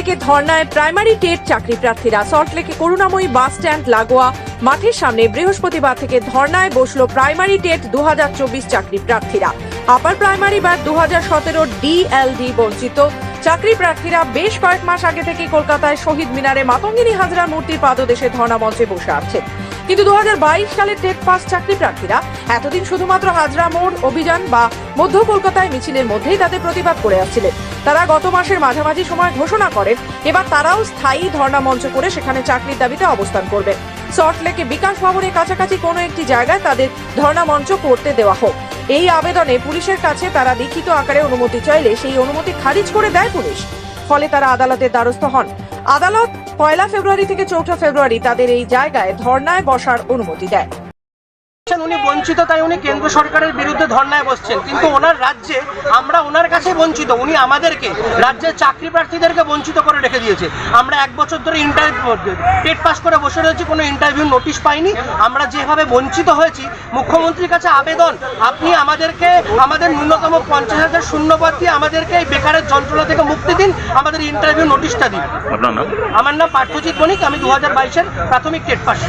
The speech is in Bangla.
সল্টলেকে ধর্নায় প্রাইমারি টেট চাকরি প্রার্থীরা। সল্টলেকে করুণাময়ী বাস স্ট্যান্ড লাগোয়া মাঠের সামনে বৃহস্পতিবার থেকে ধর্নায় বসলো প্রাইমারি টেট 2024 চাকরি প্রার্থীরা। আপার প্রাইমারি বা 2017 ডিএলডি বঞ্চিত চাকরি প্রার্থীরা বেশ কয়েক মাস আগে থেকে কলকাতায় শহীদ মিনারে মাতঙ্গিনী হাজরা মূর্তির পাদদেশে ধর্না মঞ্চে বসে আছেন। কিন্তু 2022 সালের টেট পাস চাকরি প্রার্থীরা এতদিন শুধুমাত্র হাজরা মোড় অভিযান বা মধ্য কলকাতায় মিছিলের মধ্যেই তাদের প্রতিবাদ করে আসছিলেন। তারা গত মাসের মাঝামাঝি সময় ঘোষণা করেন এবার তারাও স্থায়ী ধর্না মঞ্চ করে সেখানে চাকরির দাবিতে অবস্থান করবেন। সল্টলেকে বিকাশ ভবনের কাছাকাছি কোনো একটি জায়গায় তাদের ধর্না মঞ্চ করতে দেওয়া হোক। এই আবেদনে পুলিশের কাছে তারা লিখিত আকারে অনুমতি চাইলে সেই অনুমতি খারিজ করে দেয় পুলিশ। ফলে তারা আদালতের দ্বারস্থ হন। আদালত 1 ফেব্রুয়ারি থেকে 4 ফেব্রুয়ারি তাদের এই জায়গায় ধর্নায় বসার অনুমতি দেয়। উনি বঞ্চিত, তাই উনি কেন্দ্র সরকারের বিরুদ্ধে ধর্নায় বসছেন, কিন্তু ওনার রাজ্যে আমরা ওনার কাছে বঞ্চিত। উনি আমাদেরকে রাজ্যের চাকরি প্রার্থীদেরকে বঞ্চিত করে রেখে দিয়েছে। আমরা 1 বছর ধরে টেট পাস করে বসে রয়েছি, কোনো ইন্টারভিউ নোটিশ পাইনি। আমরা যেভাবে বঞ্চিত হয়েছি, মুখ্যমন্ত্রীর কাছে আবেদন, আপনি আমাদেরকে আমাদের ন্যূনতম 50,000 শূন্যপদ দিয়ে আমাদেরকে এই বেকারের যন্ত্রণা থেকে মুক্তি দিন, আমাদের ইন্টারভিউ নোটিশটা দিন। আপনার নাম? আমার নাম পার্থজিৎ বণিক, আমি 2022-এর প্রাথমিক টেট পাস।